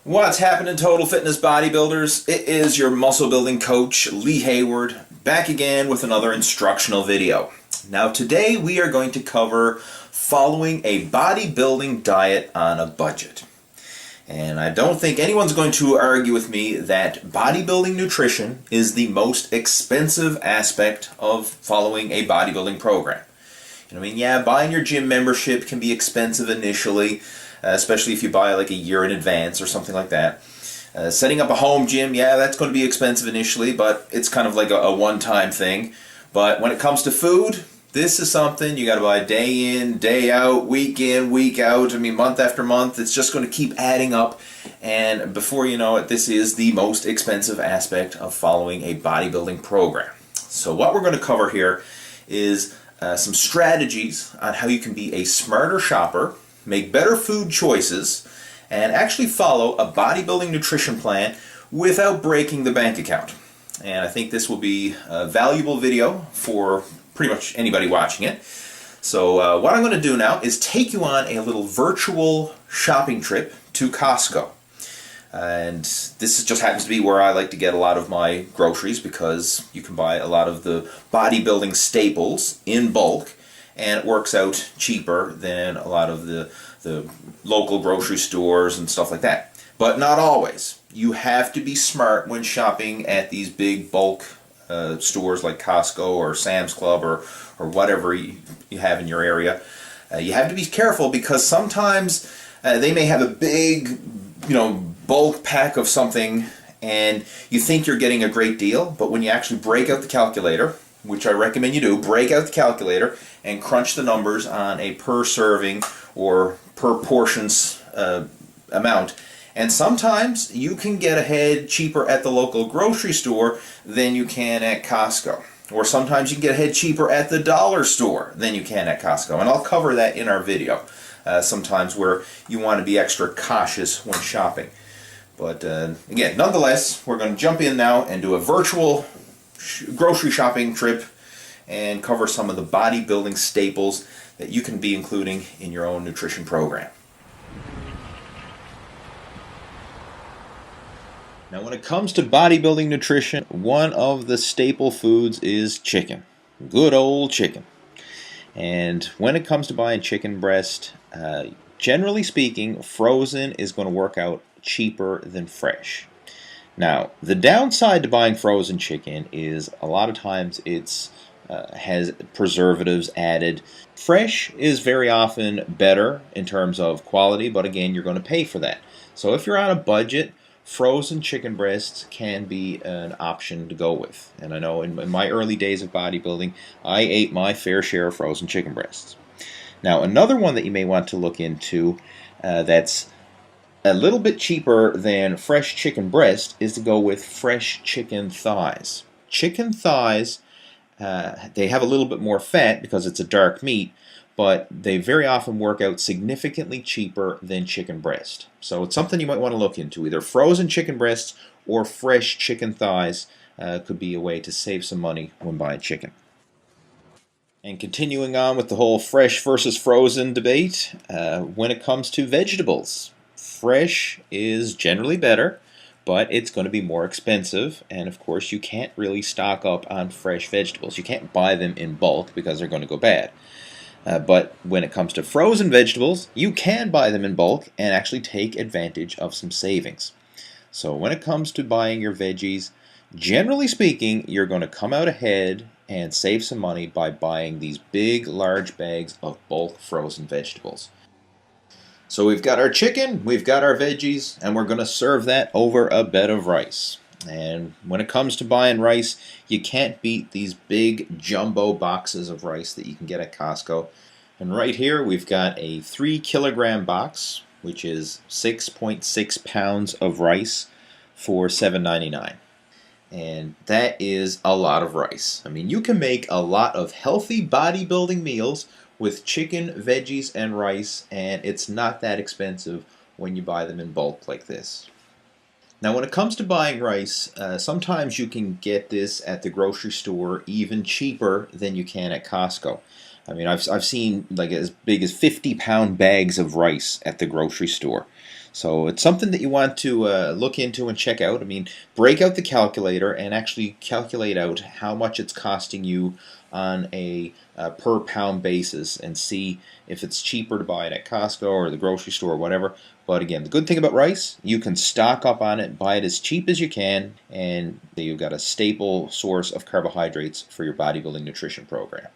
What's happening, Total Fitness Bodybuilders? It is your muscle building coach, Lee Hayward, back again with another instructional video. Now today we are going to cover following a bodybuilding diet on a budget. And I don't think anyone's going to argue with me that bodybuilding nutrition is the most expensive aspect of following a bodybuilding program. Yeah, buying your gym membership can be expensive initially, especially if you buy like a year in advance or something like that. Setting up a home gym, yeah, that's going to be expensive initially, but it's kind of like a one-time thing. But when it comes to food, this is something you got to buy day in, day out, week in, week out. Month after month. It's just going to keep adding up. And before you know it, this is the most expensive aspect of following a bodybuilding program. So what we're going to cover here is some strategies on how you can be a smarter shopper, make better food choices, and actually follow a bodybuilding nutrition plan without breaking the bank account. And I think this will be a valuable video for pretty much anybody watching it. So what I'm going to do now is take you on a little virtual shopping trip to Costco. And this just happens to be where I like to get a lot of my groceries, because you can buy a lot of the bodybuilding staples in bulk, and it works out cheaper than a lot of the local grocery stores and stuff like that. But not always. You have to be smart when shopping at these big bulk stores like Costco or Sam's Club or whatever you have in your area. You have to be careful, because sometimes they may have a big, bulk pack of something, and you think you're getting a great deal, but when you actually break out the calculator, which I recommend you do, break out the calculator and crunch the numbers on a per serving or per portions amount. And sometimes you can get ahead cheaper at the local grocery store than you can at Costco. Or sometimes you can get ahead cheaper at the dollar store than you can at Costco. And I'll cover that in our video. Sometimes where you want to be extra cautious when shopping. But again, nonetheless, we're going to jump in now and do a virtual grocery shopping trip and cover some of the bodybuilding staples that you can be including in your own nutrition program. Now, when it comes to bodybuilding nutrition, one of the staple foods is chicken. Good old chicken. And when it comes to buying chicken breast, generally speaking, frozen is going to work out cheaper than fresh. Now, the downside to buying frozen chicken is a lot of times it's has preservatives added. Fresh is very often better in terms of quality, but again, you're going to pay for that. So if you're on a budget, frozen chicken breasts can be an option to go with. And I know in my early days of bodybuilding, I ate my fair share of frozen chicken breasts. Now, another one that you may want to look into that's a little bit cheaper than fresh chicken breast is to go with fresh chicken thighs. Chicken thighs, they have a little bit more fat because it's a dark meat, but they very often work out significantly cheaper than chicken breast. So it's something you might want to look into. Either frozen chicken breasts or fresh chicken thighs could be a way to save some money when buying chicken. And continuing on with the whole fresh versus frozen debate, when it comes to vegetables, fresh is generally better, but it's going to be more expensive, and of course you can't really stock up on fresh vegetables. You can't buy them in bulk because they're going to go bad. But when it comes to frozen vegetables, you can buy them in bulk and actually take advantage of some savings. So when it comes to buying your veggies, generally speaking, you're going to come out ahead and save some money by buying these big, large bags of bulk frozen vegetables. So we've got our chicken, we've got our veggies, and we're going to serve that over a bed of rice. And when it comes to buying rice, you can't beat these big jumbo boxes of rice that you can get at Costco. And right here we've got a 3-kilogram box, which is 6.6 pounds of rice for $7.99. And that is a lot of rice. You can make a lot of healthy bodybuilding meals with chicken, veggies, and rice, and it's not that expensive when you buy them in bulk like this. Now, when it comes to buying rice, sometimes you can get this at the grocery store even cheaper than you can at Costco. I've seen like as big as 50-pound bags of rice at the grocery store. So it's something that you want to look into and check out. I mean, break out the calculator and actually calculate out how much it's costing you on a per pound basis and see if it's cheaper to buy it at Costco or the grocery store or whatever. But again, the good thing about rice, you can stock up on it, buy it as cheap as you can, and you've got a staple source of carbohydrates for your bodybuilding nutrition program.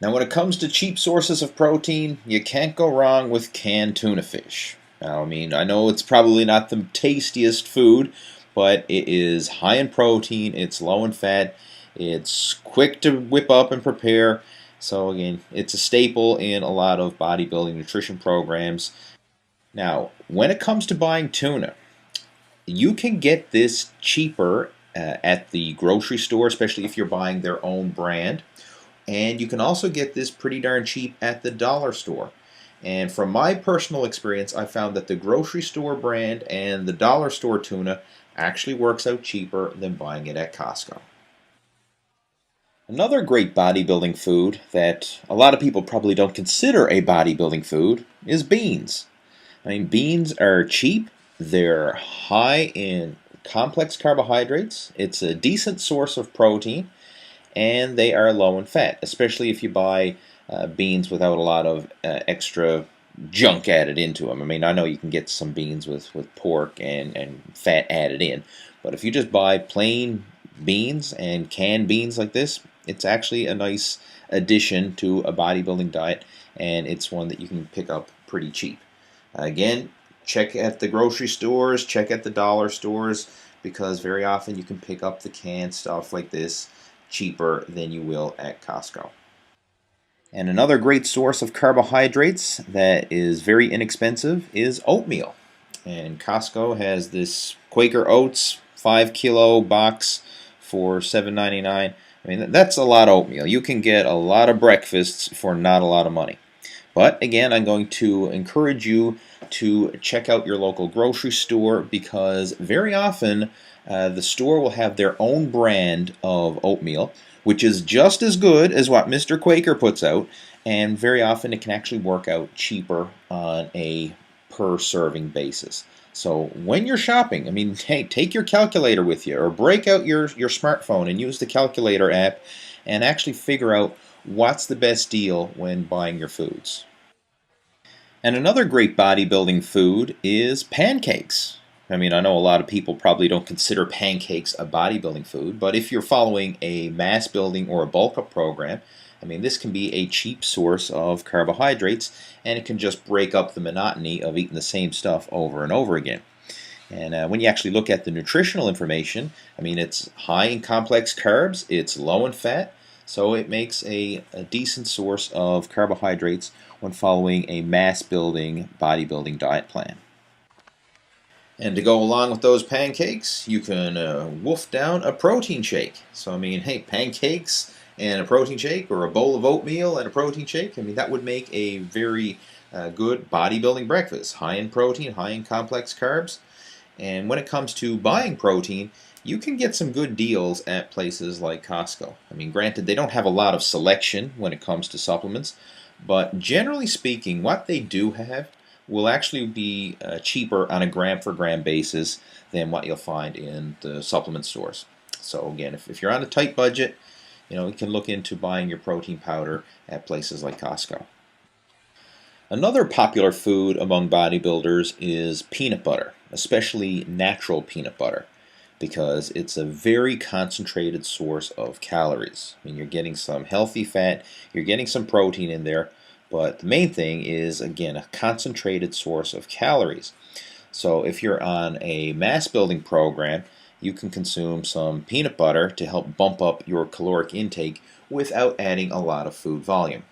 Now, when it comes to cheap sources of protein, you can't go wrong with canned tuna fish. Now, I mean, I know it's probably not the tastiest food, but it is high in protein, it's low in fat, it's quick to whip up and prepare. So again, it's a staple in a lot of bodybuilding nutrition programs. Now, when it comes to buying tuna, you can get this cheaper at the grocery store, especially if you're buying their own brand. And you can also get this pretty darn cheap at the dollar store. And from my personal experience, I found that the grocery store brand and the dollar store tuna actually works out cheaper than buying it at Costco. Another great bodybuilding food that a lot of people probably don't consider a bodybuilding food is beans. I mean, beans are cheap, they're high in complex carbohydrates, it's a decent source of protein, and they are low in fat, especially if you buy beans without a lot of extra junk added into them. I mean, I know you can get some beans with pork and fat added in, but if you just buy plain beans and canned beans like this, it's actually a nice addition to a bodybuilding diet, and it's one that you can pick up pretty cheap. Again, check at the grocery stores, check at the dollar stores, because very often you can pick up the canned stuff like this cheaper than you will at Costco. And another great source of carbohydrates that is very inexpensive is oatmeal. And Costco has this Quaker Oats 5 kilo box for $7.99. I mean, that's a lot of oatmeal. You can get a lot of breakfasts for not a lot of money. But again, I'm going to encourage you to check out your local grocery store, because very often the store will have their own brand of oatmeal, which is just as good as what Mr. Quaker puts out, and very often it can actually work out cheaper on a per serving basis. So when you're shopping, I mean, hey, take your calculator with you, or break out your smartphone and use the calculator app and actually figure out what's the best deal when buying your foods. And another great bodybuilding food is pancakes. I mean, I know a lot of people probably don't consider pancakes a bodybuilding food, but if you're following a mass building or a bulk up program, I mean, this can be a cheap source of carbohydrates, and it can just break up the monotony of eating the same stuff over and over again. And when you actually look at the nutritional information, I mean, it's high in complex carbs, it's low in fat, so it makes a decent source of carbohydrates when following a mass building bodybuilding diet plan. And to go along with those pancakes, you can wolf down a protein shake. So I mean, hey, pancakes and a protein shake, or a bowl of oatmeal and a protein shake, I mean, that would make a very good bodybuilding breakfast. High in protein, high in complex carbs. And when it comes to buying protein, you can get some good deals at places like Costco. I mean, granted, they don't have a lot of selection when it comes to supplements, but generally speaking, what they do have will actually be cheaper on a gram for gram basis than what you'll find in the supplement stores. So again, if you're on a tight budget, you can look into buying your protein powder at places like Costco. Another popular food among bodybuilders is peanut butter, especially natural peanut butter, because it's a very concentrated source of calories. I mean, you're getting some healthy fat, you're getting some protein in there, but the main thing is, again, a concentrated source of calories. So if you're on a mass building program, you can consume some peanut butter to help bump up your caloric intake without adding a lot of food volume.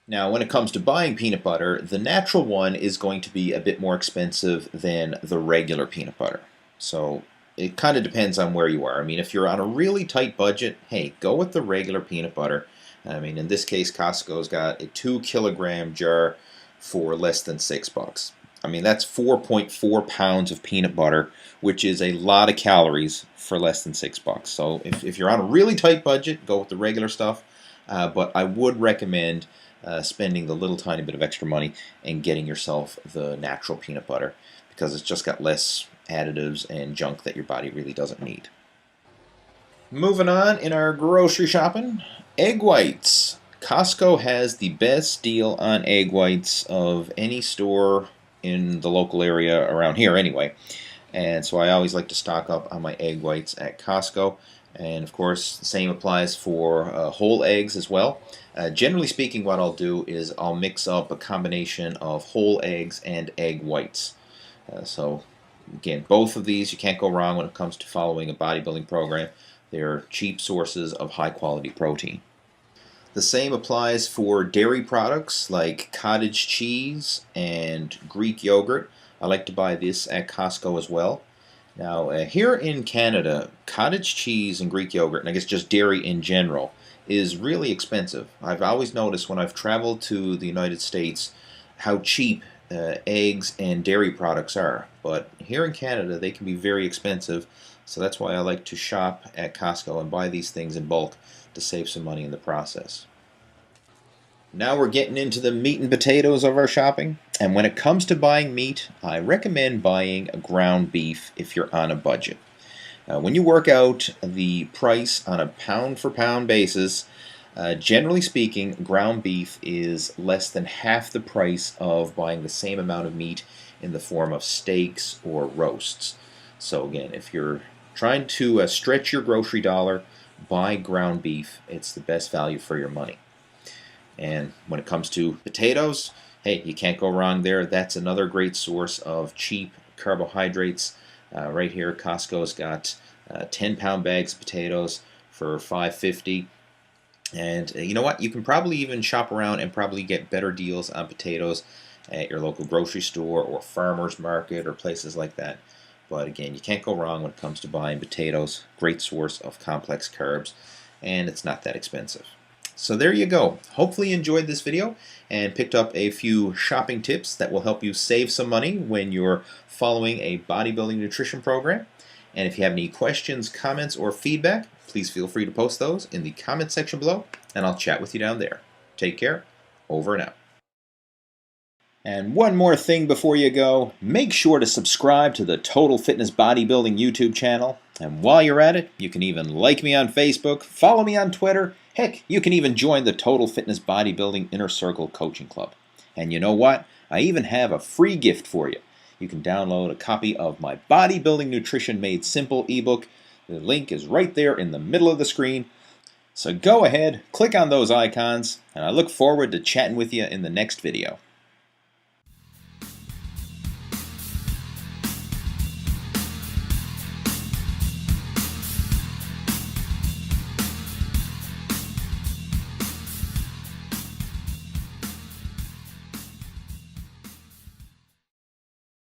Now, when it comes to buying peanut butter, the natural one is going to be a bit more expensive than the regular peanut butter. So it kind of depends on where you are. I mean, if you're on a really tight budget, hey, go with the regular peanut butter. I mean, in this case, Costco's got a 2 kilogram jar for less than $6. I mean, that's 4.4 pounds of peanut butter, which is a lot of calories for less than $6. So if you're on a really tight budget, go with the regular stuff. But I would recommend spending the little tiny bit of extra money and getting yourself the natural peanut butter, because it's just got less additives and junk that your body really doesn't need. Moving on in our grocery shopping, egg whites. Costco has the best deal on egg whites of any store in the local area around here anyway. And so I always like to stock up on my egg whites at Costco. And of course, the same applies for whole eggs as well. Generally speaking, what I'll do is I'll mix up a combination of whole eggs and egg whites. So again, both of these, you can't go wrong when it comes to following a bodybuilding program. They're cheap sources of high quality protein. The same applies for dairy products like cottage cheese and Greek yogurt. I like to buy this at Costco as well. Now, here in Canada, cottage cheese and Greek yogurt, and I guess just dairy in general, is really expensive. I've always noticed when I've traveled to the United States how cheap eggs and dairy products are. But here in Canada, they can be very expensive. So that's why I like to shop at Costco and buy these things in bulk to save some money in the process. Now we're getting into the meat and potatoes of our shopping. And when it comes to buying meat, I recommend buying ground beef if you're on a budget. When you work out the price on a pound for pound basis, generally speaking, ground beef is less than half the price of buying the same amount of meat in the form of steaks or roasts. So again, if you're trying to stretch your grocery dollar, buy ground beef. It's the best value for your money. And when it comes to potatoes, hey, you can't go wrong there. That's another great source of cheap carbohydrates. Right here, Costco's got 10-pound bags of potatoes for $5.50. And you know what? You can probably even shop around and probably get better deals on potatoes at your local grocery store or farmer's market or places like that. But again, you can't go wrong when it comes to buying potatoes. Great source of complex carbs, and it's not that expensive. So there you go. Hopefully you enjoyed this video and picked up a few shopping tips that will help you save some money when you're following a bodybuilding nutrition program. And if you have any questions, comments, or feedback, please feel free to post those in the comment section below, and I'll chat with you down there. Take care. Over and out. And one more thing before you go, make sure to subscribe to the Total Fitness Bodybuilding YouTube channel. And while you're at it, you can even like me on Facebook, follow me on Twitter. Heck, you can even join the Total Fitness Bodybuilding Inner Circle Coaching Club. And you know what? I even have a free gift for you. You can download a copy of my Bodybuilding Nutrition Made Simple ebook. The link is right there in the middle of the screen. So go ahead, click on those icons, and I look forward to chatting with you in the next video.